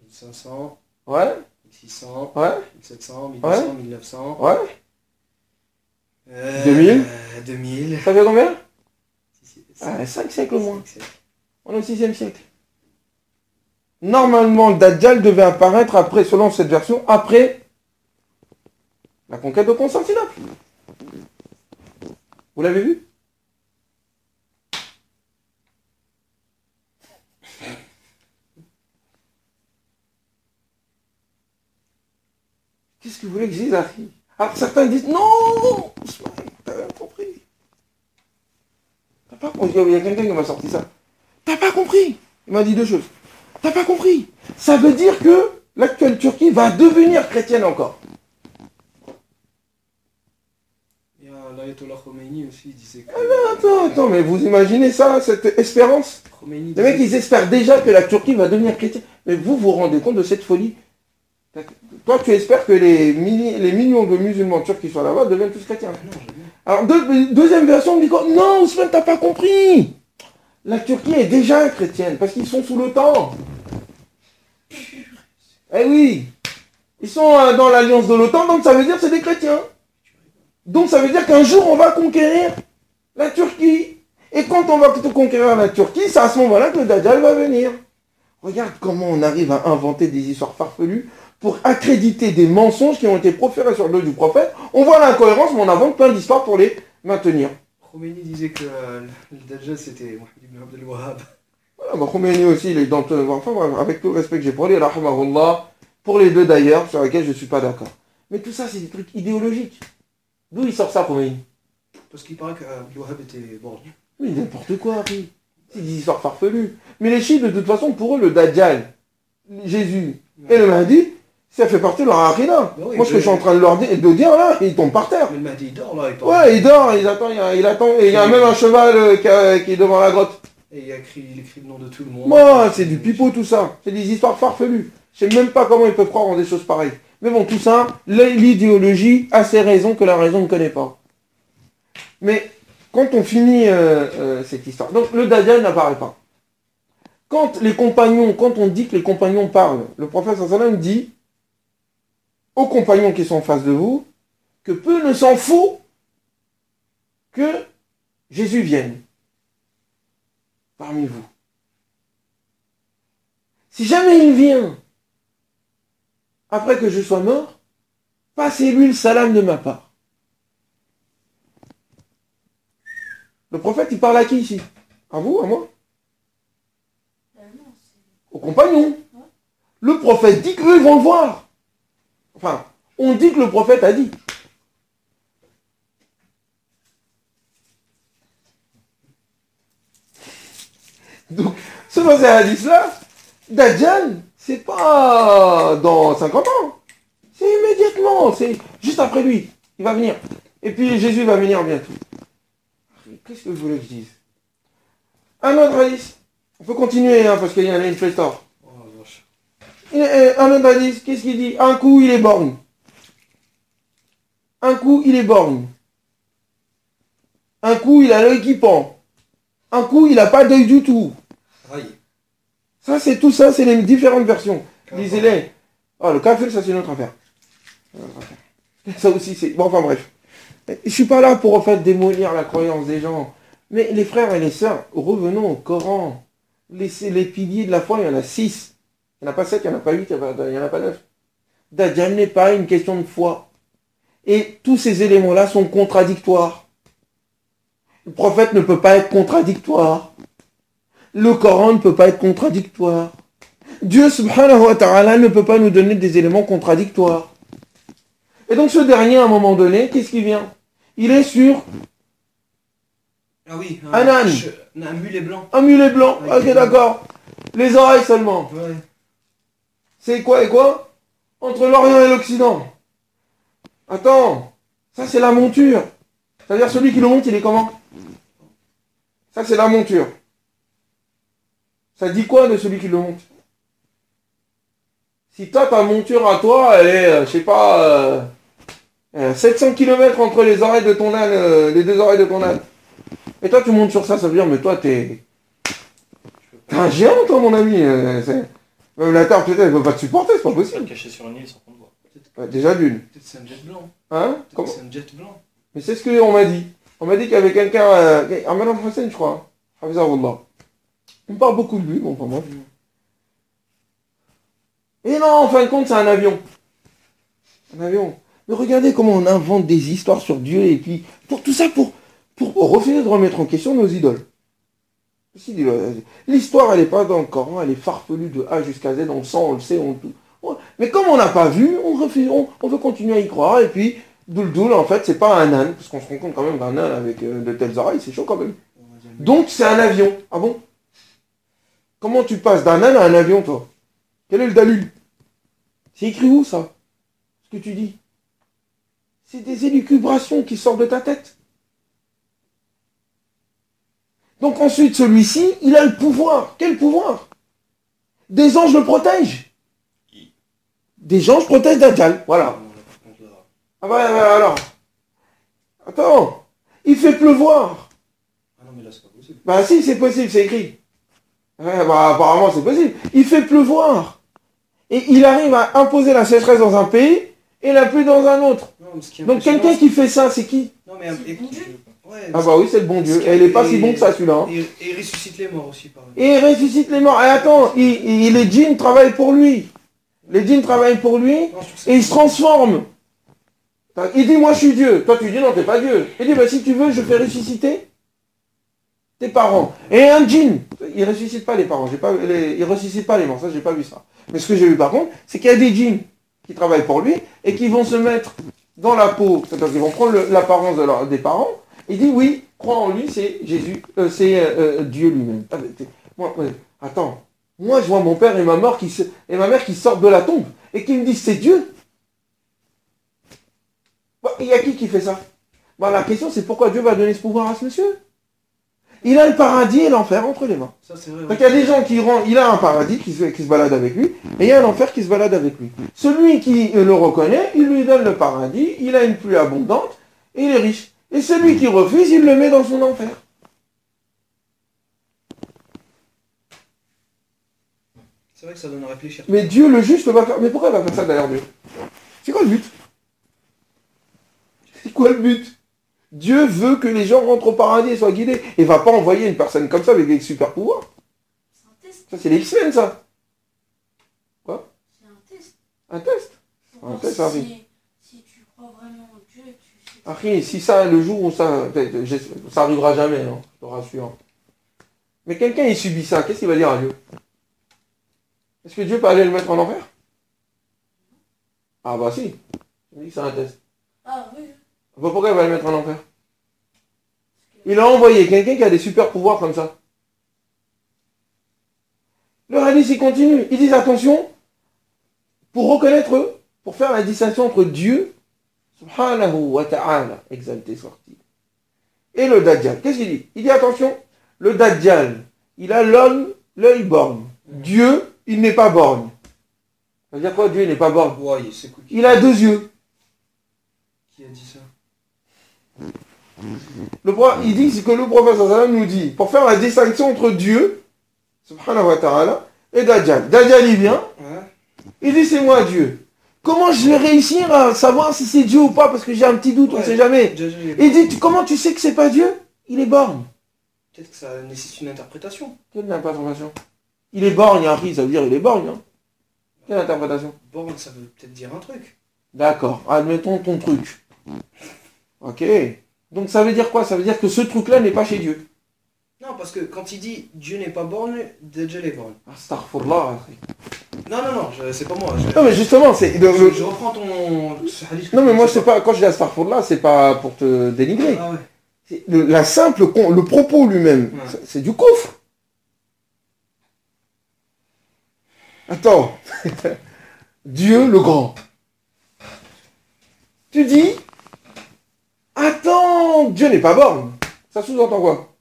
1500. Ouais. 1600. Ouais. 1700, 1800, Ouais. 1900. Ouais. 2000. 2000. Ça fait combien? 5 5 siècles au moins. On est au 6e siècle. Normalement, le Dajjal devait apparaître après, selon cette version, après la conquête de Constantinople. Vous l'avez vu? Qu'est-ce que vous voulez que je dise, Harry? Alors certains disent non, t'as rien compris. T'as pas compris. Il y a quelqu'un qui m'a sorti ça. T'as pas compris. Il m'a dit deux choses. T'as pas compris. Ça veut dire que l'actuelle Turquie va devenir chrétienne encore. Il y a l'Ayatollah Khomeini aussi, il disait que... Attends, mais vous imaginez ça, cette espérance? Khomeini Les mecs, ils espèrent déjà que la Turquie va devenir chrétienne. Mais vous vous rendez compte de cette folie? Toi, tu espères que les millions de musulmans turcs qui sont là-bas deviennent tous chrétiens. Alors, deuxième version, on dit quoi? Non, Ousmane, t'as pas compris. La Turquie est déjà chrétienne, parce qu'ils sont sous l'OTAN. Eh oui. Ils sont dans l'alliance de l'OTAN, donc ça veut dire que c'est des chrétiens. Donc ça veut dire qu'un jour, on va conquérir la Turquie. Et quand on va conquérir la Turquie, c'est à ce moment-là que le Dajjal va venir. Regarde comment on arrive à inventer des histoires farfelues pour accréditer des mensonges qui ont été proférés sur le dos du prophète. On voit l'incohérence, mais on invente plein d'histoires pour les maintenir. Khomeini disait que le Dajjal c'était Mohamed ibn Abdel Wahhab. Voilà, bah, Khomeini aussi, il est dans enfin, bref, avec tout le respect que j'ai pour lui, rahimahullah, pour les deux d'ailleurs, sur lesquels je ne suis pas d'accord. Mais tout ça, c'est des trucs idéologiques. D'où il sort ça, Khomeini? Parce qu'il paraît qu'Abdel Wahhab était bordu. Mais n'importe quoi, Harry. C'est des histoires farfelues. Mais les chiites, de toute façon, pour eux, le Dajjal, Jésus et le Mahdi, ça fait partie de leur akhida. Bah oui, moi, ce que je suis en train de leur dire là, ils tombent par terre. Mais le Mahdi il dort là, il part. Ouais, il dort, il attend, il attend. Et il y a même un cheval qui est devant la grotte. Et il écrit le nom de tout le monde. Moi, c'est du pipeau tout ça. C'est des histoires farfelues. Je sais même pas comment ils peuvent croire en des choses pareilles. Mais bon, tout ça, l'idéologie a ses raisons que la raison ne connaît pas. Mais quand on finit cette histoire, donc le Dajjal n'apparaît pas. Quand on dit que les compagnons parlent, le prophète sallallahu alayhi wa sallam dit aux compagnons qui sont en face de vous que peu ne s'en fout que Jésus vienne parmi vous. Si jamais il vient après que je sois mort, passez-lui le salam de ma part. Le prophète, il parle à qui ici? À vous, à moi? Non, Aux compagnons. Ouais. Le prophète dit qu'eux, ils vont le voir. Enfin, on dit que le prophète a dit. Donc, selon ces hadiths-là, Dajjal, c'est pas dans 50 ans. C'est immédiatement, c'est juste après lui. Il va venir. Et puis Jésus va venir bientôt. Qu'est-ce que je voulais que je dise? Un autre hadith. On peut continuer, hein, parce qu'il y en a une pléthore. Oh, vache. Un autre hadith, qu'est-ce qu'il dit? Un coup, il est borgne. Un coup, il est borgne. Un coup, il a l'œil qui pend. Un coup, il n'a pas d'œil du tout. Aïe. Ça, c'est tout ça, c'est les différentes versions. Lisez-les. Ah, le kafir, ça, c'est une autre affaire. Ça aussi, c'est... Bon, enfin, bref. Je suis pas là pour, en fait, démolir la croyance des gens. Mais les frères et les sœurs, revenons au Coran. Les piliers de la foi, il y en a 6. Il n'y en a pas 7, il n'y en a pas 8, il n'y en a pas 9. Dajjal n'est pas une question de foi. Et tous ces éléments-là sont contradictoires. Le prophète ne peut pas être contradictoire. Le Coran ne peut pas être contradictoire. Dieu subhanahu wa ta'ala ne peut pas nous donner des éléments contradictoires. Et donc ce dernier, à un moment donné, qu'est-ce qui vient? Il est sur Ah oui, un âne. Un mulet blanc. Un mulet blanc. Ok, d'accord. Les oreilles seulement. Ouais. C'est quoi et quoi? Entre l'Orient et l'Occident. Attends, ça c'est la monture. C'est-à-dire celui qui le monte, il est comment? Ça c'est la monture. Ça dit quoi de celui qui le monte? Si toi, ta monture à toi, elle est, je sais pas, 700 km entre les oreilles de ton âne, les deux oreilles de ton âne. Et toi, tu montes sur ça, ça veut dire, mais toi, t'es un géant, toi, mon ami. Même la Terre, peut-être, elle ne peut pas te supporter, c'est pas Tu peux possible. te cacher sur une île sans qu'on te voit. Ouais, déjà d'une. Peut-être c'est un jet blanc. Hein? Peut-être Comment? c'est un jet blanc. Mais c'est ce qu'on m'a dit. On m'a dit qu'il y avait quelqu'un, un Madame Hussein, je crois. Hafizahullah. On parle beaucoup de lui, bon, enfin bref. Et non, en fin de compte, c'est un avion. Un avion. Mais regardez comment on invente des histoires sur Dieu, et puis, pour tout ça, pour refuser de remettre en question nos idoles. L'histoire, elle n'est pas dans le Coran, elle est farfelue de A jusqu'à Z, on le sent, on le sait, on tout. Mais comme on n'a pas vu, on refuse, on veut continuer à y croire, et puis, Douldoul, en fait, c'est pas un âne, parce qu'on se rend compte quand même d'un âne avec de telles oreilles, c'est chaud quand même. Donc, c'est un avion. Ah bon? Comment tu passes d'un âne à un avion, toi? Quel est le dalil? C'est écrit où, ça? Ce que tu dis? C'est des élucubrations qui sortent de ta tête. Donc ensuite, celui-ci, il a le pouvoir. Quel pouvoir? Des anges le protègent. Des anges protègent Dajjal. Voilà. Ah bah alors. Attends. Il fait pleuvoir. Ah non, mais là, c'est pas possible. Bah si, c'est possible, c'est écrit. Ouais, bah apparemment, c'est possible. Il fait pleuvoir. Et il arrive à imposer la sécheresse dans un pays et la pluie dans un autre. Non, mais ce qui est Donc impressionnant, quelqu'un qui fait ça, c'est qui? Non, mais C'est écoute, bon Dieu. ouais, Ah bah oui, c'est le bon Dieu. Et il est pas si bon que ça, celui-là. Hein. Et il ressuscite les morts aussi, par exemple. Et il ressuscite les morts. Et attends, les djinns travaillent pour lui. Les djinns travaillent pour lui Non, je trouve ça- et il se transforme. Il dit, moi je suis Dieu. Toi tu dis, non, t'es pas Dieu. Il dit, bah si tu veux, je fais ressusciter tes parents. Et un djinn, il ressuscite pas les parents. Il ressuscite pas les morts. Ça, j'ai pas vu ça. Mais ce que j'ai vu par contre, c'est qu'il y a des djinns qui travaillent pour lui et qui vont se mettre dans la peau. C'est-à-dire qu'ils vont prendre l'apparence des parents. Il dit, oui, crois en lui, c'est Jésus, c'est Dieu lui-même. Attends, moi je vois mon père et ma mère qui sortent de la tombe et qui me disent c'est Dieu. Il y a qui fait ça? La question c'est pourquoi Dieu va donner ce pouvoir à ce monsieur? Il a le paradis et l'enfer entre les mains. Ça, c'est vrai. Donc il y a des gens il a un paradis qui se balade avec lui, et il y a un enfer qui se balade avec lui. Celui qui le reconnaît, il lui donne le paradis, il a une pluie abondante, et il est riche. Et celui qui refuse, il le met dans son enfer. C'est vrai que ça donne à réfléchir. Mais Dieu, le juste, va faire... Mais pourquoi il va faire ça d'ailleurs, Dieu? C'est quoi le but? C'est quoi le but? Dieu veut que les gens rentrent au paradis et soient guidés. Il ne va pas envoyer une personne comme ça avec des super pouvoirs. C'est un test. Ça, c'est les X-Men, ça. Quoi? C'est un test. Un test? Pour Un voir test, ça arrive. si tu crois vraiment en Dieu, tu sais. Après, si ça, le jour où ça arrivera jamais, hein, je te rassure. Mais quelqu'un, il subit ça, qu'est-ce qu'il va dire à Dieu? Est-ce que Dieu peut aller le mettre en enfer? Ah bah si. Il dit que c'est un test. Ah oui. Pourquoi il va le mettre en enfer? Il a envoyé quelqu'un qui a des super pouvoirs comme ça. Le hadith, il continue. Ils disent attention, pour reconnaître eux, pour faire la distinction entre Dieu, subhanahu wa ta'ala, exalté soit-il, et le Dajjal. Qu'est-ce qu'il dit? Il dit attention, le Dajjal, il a l'œil borgne. Dieu, il n'est pas borgne. Ça veut dire quoi, Dieu n'est pas borgne? Ouais, c'est cool. Il a deux yeux. Qui a dit ça? Il dit que le prophète sallam nous dit, pour faire la distinction entre Dieu, subhanahu wa ta'ala, et Dajjal. Dajjal, il vient, Ouais. il dit c'est moi Dieu. Comment je vais réussir à savoir si c'est Dieu ou pas? Parce que j'ai un petit doute, on ne sait jamais. Il dit, comment tu sais que c'est pas Dieu? Il est borgne. Peut-être que ça nécessite une interprétation. Quelle interprétation? Il est borgne, Harry, ça veut dire il est borgne. Hein. Quelle interprétation? Borne, ça veut peut-être dire un truc. D'accord, admettons ton truc. Ok. Donc ça veut dire quoi? Ça veut dire que ce truc-là n'est pas chez Dieu. Non, parce que quand il dit Dieu n'est pas borgne, Dajjal est borgne. Astaghfirullah. Non, c'est pas moi. Non mais justement, c'est... Je reprends ce hadith. Non mais moi c'est pas... Quand je dis astaghfirullah, c'est pas pour te dénigrer. Ah ouais. Le propos lui-même, Ouais. c'est du coffre. Attends. Dieu le grand. Tu dis, attends, Dieu n'est pas borgne. Ça sous-entend quoi?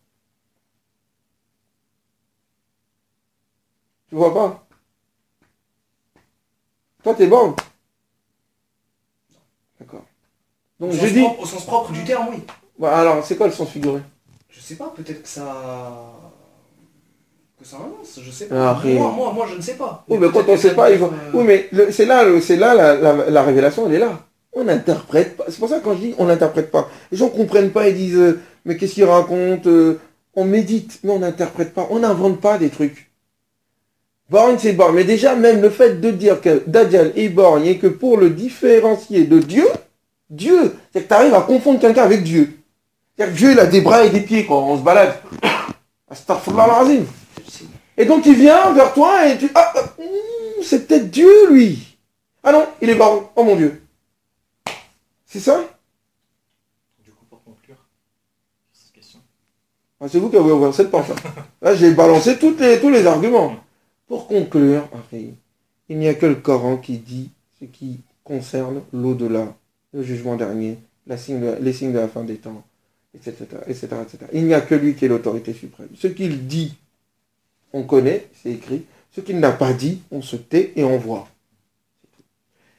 Tu vois pas? Toi, t'es borgne. D'accord. Donc je dis... Au sens propre du terme, oui. Bah, alors, c'est quoi le sens figuré? Je sais pas, peut-être que ça avance, je sais Ah, pas. après- Moi, je ne sais pas. Oui, mais quand on ne sait pas, il faut... Oui, mais c'est là la révélation, elle est là. On n'interprète pas. C'est pour ça que quand je dis on n'interprète pas. Les gens ne comprennent pas, ils disent mais qu'est-ce qu'ils racontent? On médite, mais on n'interprète pas. On n'invente pas des trucs. Borgne, c'est borgne. Mais déjà, même le fait de dire que Dajjal est borgne et que pour le différencier de Dieu, c'est que tu arrives à confondre quelqu'un avec Dieu. C'est-à-dire que Dieu, il a des bras et des pieds, quoi. On se balade. Astaghfirullah al-azim. Et donc il vient vers toi et tu... c'est peut-être Dieu, lui. Ah non, il est borgne. Oh mon Dieu. C'est ça? Du coup, pour conclure sur cette question. Ah, c'est vous qui avez ouvert cette porte. Là, j'ai balancé tous les arguments. Pour conclure, il n'y a que le Coran qui dit ce qui concerne l'au-delà, le jugement dernier, les signes de la fin des temps, etc., etc., etc. Il n'y a que lui qui est l'autorité suprême. Ce qu'il dit, on connaît, c'est écrit. Ce qu'il n'a pas dit, on se tait et on voit.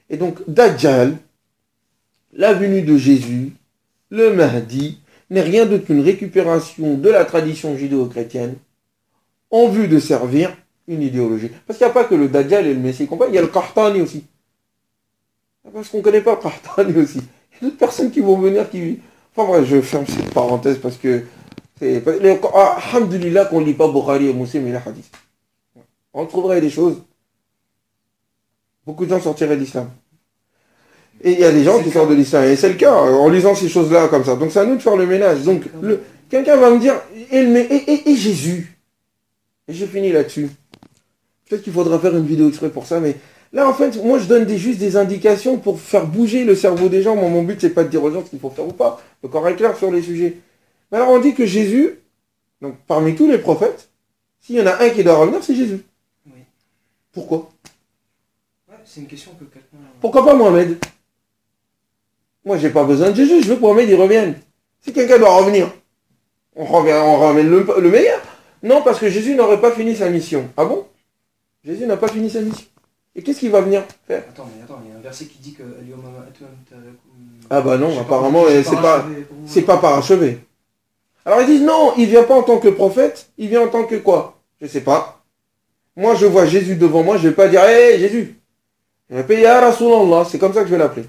Et donc, Dajjal, la venue de Jésus, le Mahdi, n'est rien d'autre qu'une récupération de la tradition judéo-chrétienne en vue de servir une idéologie. Parce qu'il n'y a pas que le Dajjal et le Messie compagnie, il y a le Qahtani aussi. Parce qu'on ne connaît pas le Qahtani aussi. Il y a d'autres personnes qui vont venir qui... Enfin bref, je ferme cette parenthèse parce que... Alhamdulillah qu'on ne lit pas Bukhari et Muslim et les hadiths. On trouverait des choses. Beaucoup de gens sortiraient de l'islam. Et il y a des gens qui sortent de l'islam. Et c'est le cas, en lisant ces choses-là comme ça. Donc c'est à nous de faire le ménage. Donc quelqu'un va me dire, et Jésus? Et je finis là-dessus. Peut-être qu'il faudra faire une vidéo exprès pour ça, mais là en fait, moi je donne juste des indications pour faire bouger le cerveau des gens. Moi, mon but c'est pas de dire aux gens ce qu'il faut faire ou pas. Le Coran est clair sur les sujets. Mais alors on dit que Jésus, donc parmi tous les prophètes, s'il y en a un qui doit revenir, c'est Jésus. Oui. Pourquoi? Ouais, c'est une question que quelqu'un... Pourquoi pas Mohamed? Moi j'ai pas besoin de Jésus, je veux que Mohamed il revienne. Si quelqu'un doit revenir, On ramène le meilleur. Non, parce que Jésus n'aurait pas fini sa mission. Ah bon? Jésus n'a pas fini sa mission. Et qu'est-ce qu'il va venir faire? Attends, il y a un verset qui dit que Ah bah non, apparemment, c'est pas parachevé. Alors ils disent non, il vient pas en tant que prophète, il vient en tant que quoi? Je sais pas. Moi, je vois Jésus devant moi, je vais pas dire, hé Jésus. Je vais appeler Ya Rasulallah, c'est comme ça que je vais l'appeler.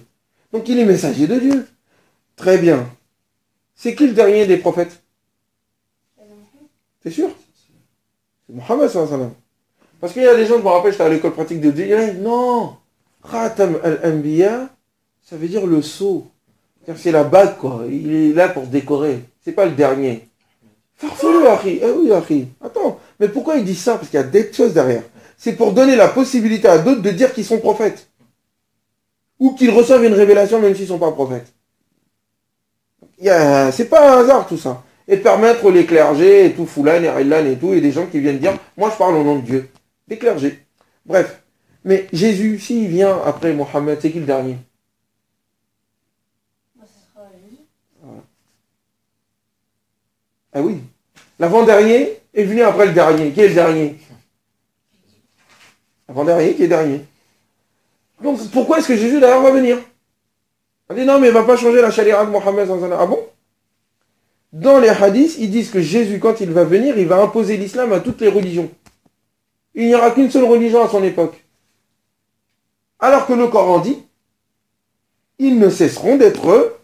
Donc il est messager de Dieu. Très bien. C'est qui le dernier des prophètes? C'est sûr? C'est Mohammed sallallahu alayhi wa sallam. Parce qu'il y a des gens, je me rappelle, j'étais à l'école pratique de Dieu, non, Khatam al-Anbiya, ça veut dire le sceau. C'est la bague, quoi. Il est là pour décorer. C'est pas le dernier. Farfelu, Akhi. Eh oui, Akhi. Attends, mais pourquoi il dit ça? Parce qu'il y a des choses derrière. C'est pour donner la possibilité à d'autres de dire qu'ils sont prophètes. Ou qu'ils reçoivent une révélation même s'ils ne sont pas prophètes. C'est pas un hasard tout ça. Et permettre les clergés et tout, Foulan et Rillan et tout, et des gens qui viennent dire, moi je parle au nom de Dieu. Des clergés. Bref. Mais Jésus, s'il vient après Mohammed, c'est qui le dernier? Ah oui. L'avant-dernier est venu après le dernier. Qui est le dernier? L'avant-dernier qui est dernier. Donc pourquoi est-ce que Jésus d'ailleurs va venir? On dit non mais il ne va pas changer la charia de Mohammed. Ah bon? Dans les hadiths, ils disent que Jésus, quand il va venir, il va imposer l'islam à toutes les religions. Il n'y aura qu'une seule religion à son époque. Alors que le Coran dit, ils ne cesseront d'être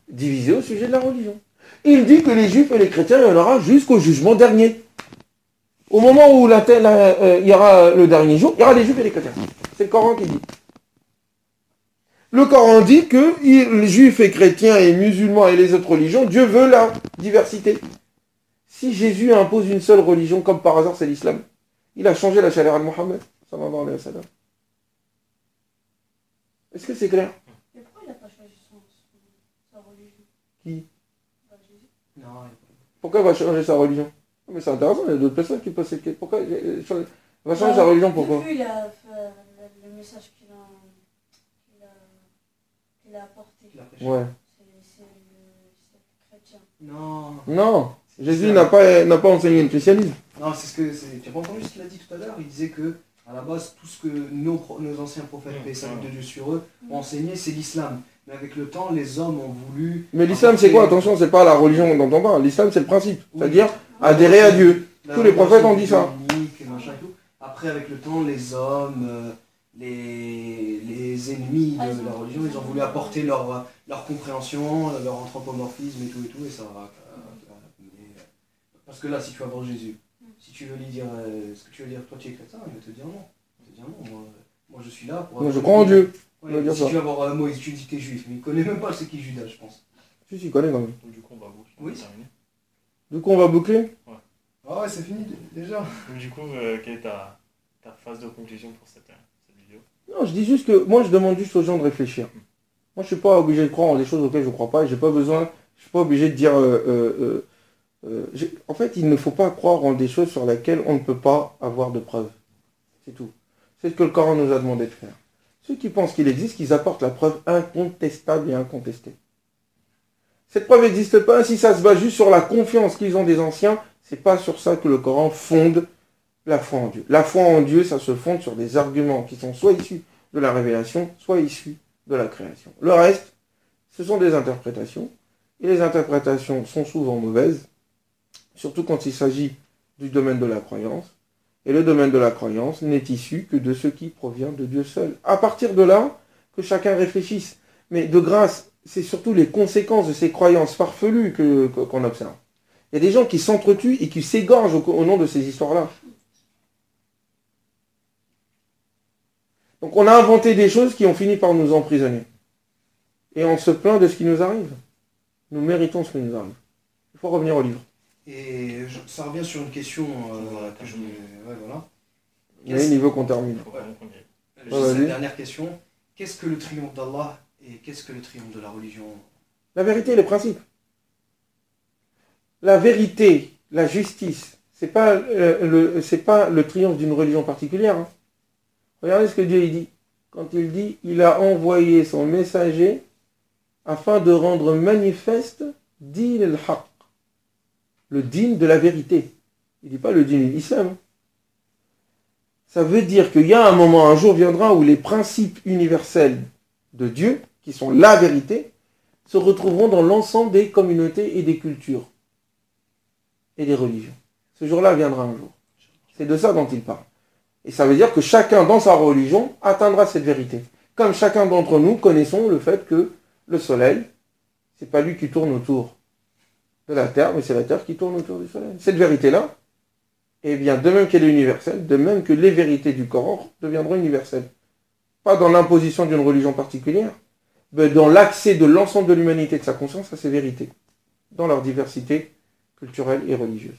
divisés au sujet de la religion. Il dit que les juifs et les chrétiens, il y en aura jusqu'au jugement dernier. Au moment où il y aura le dernier jour, il y aura les juifs et les chrétiens. C'est le Coran qui dit. Le Coran dit que les juifs et chrétiens et musulmans et les autres religions, Dieu veut la diversité. Si Jésus impose une seule religion, comme par hasard c'est l'islam, il a changé la charia de Mohammed. Sallallahu alayhi wa sallam. Est-ce que c'est clair? Mais pourquoi il n'a pas choisi sa religion? Qui? Jésus. Non, Pourquoi il va changer sa religion? Mais c'est intéressant, il y a d'autres personnes qui posent cette question. Pourquoi il va changer sa religion? Pourquoi? Depuis le message qu'il a apporté. Ouais. C'est chrétien. Non. Non, Jésus n'a pas enseigné le christianisme. Non, c'est ce que c'est. Tu n'as pas entendu ce qu'il a dit tout à l'heure? Il disait que, à la base, tout ce que nos anciens prophètes, paix et salut de Dieu sur eux, ont enseigné, c'est l'islam. Mais avec le temps, les hommes ont voulu. Mais l'islam, c'est quoi? Attention, c'est pas la religion dont on parle. L'islam, c'est le principe. C'est-à-dire adhérer à Dieu. Tous les prophètes ont dit ça. Machin et tout. Après, avec le temps, les hommes, les ennemis de la religion, ils ont voulu apporter leur compréhension, leur anthropomorphisme et tout, et ça va. Parce que là, si tu vas voir Jésus, si tu veux lui dire ce que tu veux dire, toi tu es chrétien, il va te dire non. Il va te dire non, moi je suis là pour. Moi, je crois en Dieu. Ouais, si tu vas voir Moïse, tu dis que tu es juif, mais il connaît même pas c'est qui Judas, je pense. Si, il connaît quand même. Donc, du coup, on va boucler. Oui. Du coup, on va boucler. Ah ouais, c'est fini déjà. Donc, du coup, quelle est ta phase de conclusion pour cette vidéo? Non, je dis juste que moi, je demande juste aux gens de réfléchir. Moi, je suis pas obligé de croire en des choses auxquelles je ne crois pas. Et j'ai pas besoin. Je suis pas obligé de dire. En fait, il ne faut pas croire en des choses sur lesquelles on ne peut pas avoir de preuves. C'est tout. C'est ce que le Coran nous a demandé de faire. Ceux qui pensent qu'il existe, qu'ils apportent la preuve incontestable et incontestée. Cette preuve n'existe pas si ça se base juste sur la confiance qu'ils ont des anciens. C'est pas sur ça que le Coran fonde la foi en Dieu. La foi en Dieu, ça se fonde sur des arguments qui sont soit issus de la révélation, soit issus de la création. Le reste, ce sont des interprétations. Et les interprétations sont souvent mauvaises, surtout quand il s'agit du domaine de la croyance. Et le domaine de la croyance n'est issu que de ce qui provient de Dieu seul. À partir de là, que chacun réfléchisse. Mais de grâce, c'est surtout les conséquences de ces croyances farfelues qu'on observe. Il y a des gens qui s'entretuent et qui s'égorgent au nom de ces histoires-là. Donc on a inventé des choses qui ont fini par nous emprisonner. Et on se plaint de ce qui nous arrive. Nous méritons ce qui nous arrive. Il faut revenir au livre. Et ça revient sur une question que je me... Ouais, voilà. Il veut qu'on termine. Juste la dernière question. Qu'est-ce que le triomphe d'Allah et qu'est-ce que le triomphe de la religion? La vérité et les principes. La vérité, la justice, c'est pas le triomphe d'une religion particulière. Hein. Regardez ce que Dieu dit. Quand il dit, il a envoyé son messager afin de rendre manifeste din al-haq. le dîn de la vérité. Il ne dit pas le dîn de l'islam. Ça veut dire qu'il y a un moment, un jour viendra où les principes universels de Dieu, qui sont la vérité, se retrouveront dans l'ensemble des communautés et des cultures et des religions. Ce jour-là viendra un jour. C'est de ça dont il parle. Et ça veut dire que chacun dans sa religion atteindra cette vérité. Comme chacun d'entre nous connaissons le fait que le soleil, c'est pas lui qui tourne autour de la Terre, mais c'est la Terre qui tourne autour du soleil. Cette vérité-là, eh bien, de même qu'elle est universelle, de même que les vérités du Coran deviendront universelles. Pas dans l'imposition d'une religion particulière, mais dans l'accès de l'ensemble de l'humanité de sa conscience à ces vérités, dans leur diversité culturelle et religieuse.